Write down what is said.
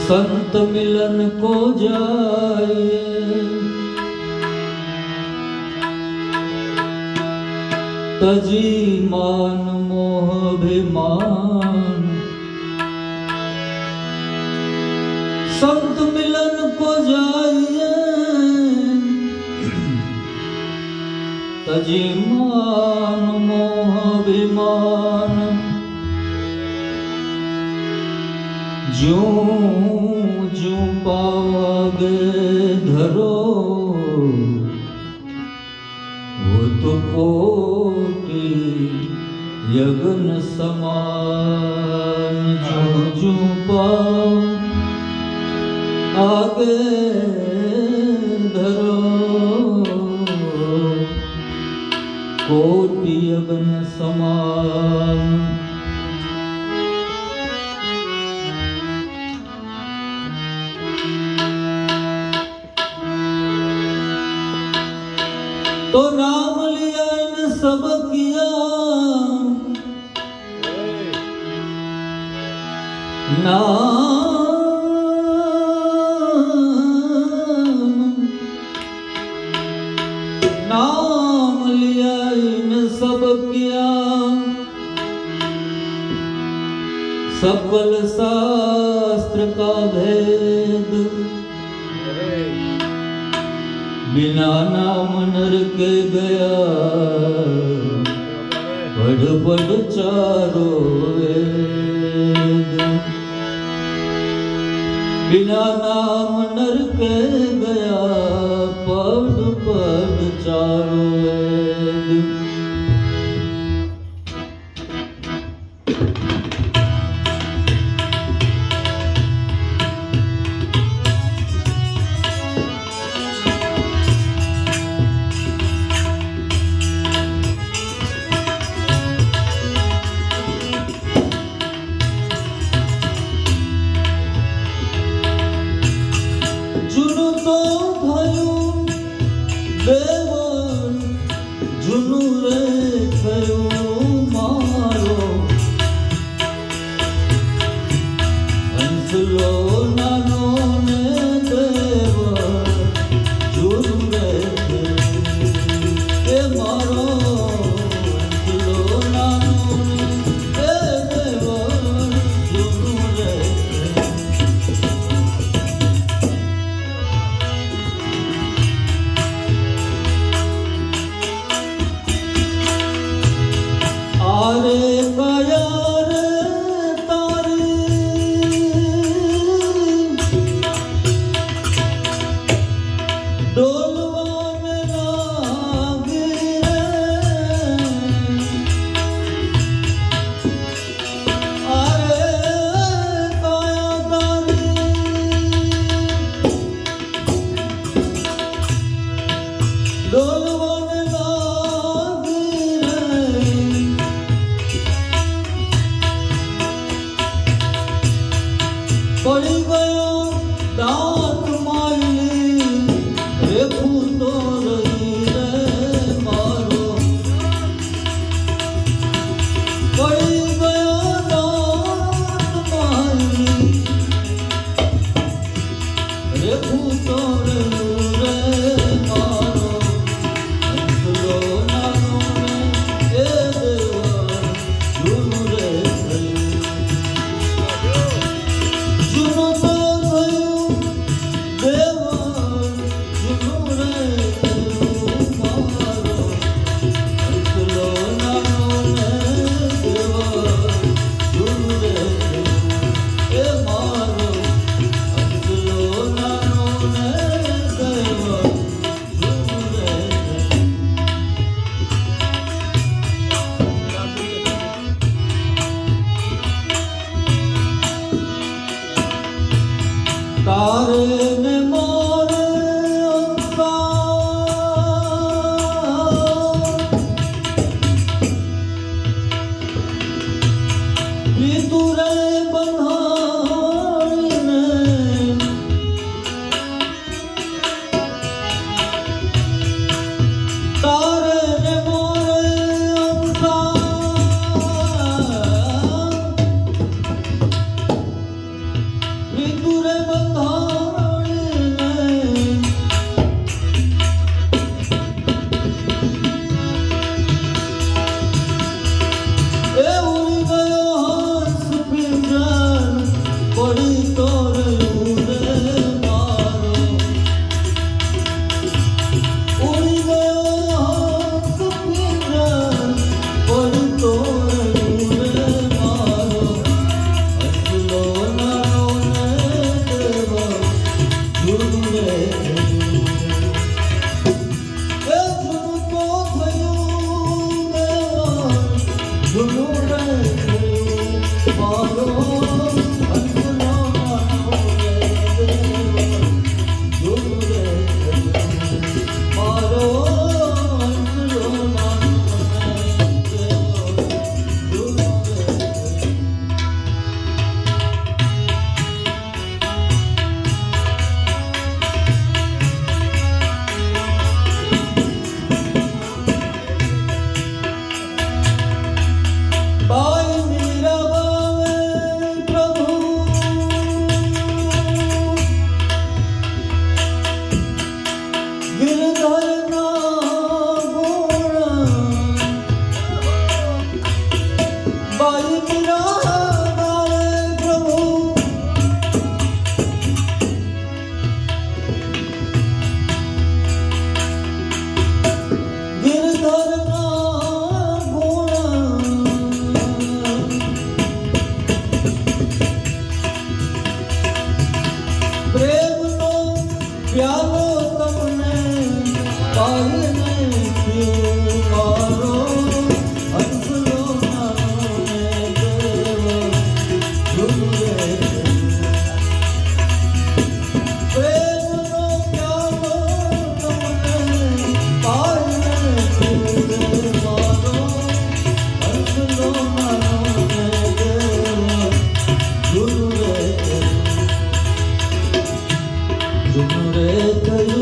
संत मिलन को जाइए, तजी मान मोह अभिमान। संत मिलन को जाइए, तजी मान मोह अभिमान। ज्यों ज्यों पाओगे धरो, वो तो कोटि यज्ञ समान। ज्यों ज्यों पाओ आगे धरो, कोटि यज्ञ समान। तो नाम लिया इन सब किया, नाम लिया इन सब किया। सकल शास्त्र का भेद, बिना नाम नर के गया। पढ़ पढ़ चारो वेद, बिना नाम नर के गया। पढ़ पढ़ चारो वेद। जुनु तो थયું દેવન, जुनु रे થયું મારો। હંસલો નાનો ને દેવ, जुनु रे એ મારો। હંસલો નાનો ને દેવ, जुनु रे। आरे कया रे तारी, डोलवा में लागी रे। आरे कया तारी, डोलवा में लागी रे। पड़ी गयो दांत मायली, रेखू तो रही रे मारो। पड़ी गयो दांत मायली, रेखू तो रही रे मारो। हंसलो नानो ने ए देवा, जुनु रे थયું। जुनु तो थયું દેવન, जुनु रे થયું મારો। હંસલો નાનો ને દેવા, जुनु रे થયું એ મારો। હંસલો નાનો ને તારે ને મોરે અંકાર વિદુરે બંધાણીને તારે ને મોરે અંકાર વિદુરે બંધાણીને એ ઉડી ગયો હંસ પિંજર પડી તો રહ્યું રે મારો ઉડી ગયો હંસ પિંજર પડી તો રહ્યું રે મારો હસલો નાનો ને દેવ જુનું રે એ જુનું તો થયું દેવ જુનું રે મારો હસલો નાનો ને દેવ જુનું રે મારો હસલો નાનો ને દેવ જુનું રે બાઈ મીરાબાવે પ્રભુ ગિરધરના ગુણ બાઈ મીરાબાવે પ્રભુ ગિરધરના ગુણ પ્રેમનો પ્યાલો તમને પાઈને પીવું મારો હંસલો નાનો ને દેવ જુનું રે પ્રેમનો પ્યાલો તમને પાઈને પીવું મારો હંસલો નાનો ને દેવ જુનું રે જુનું રે થયું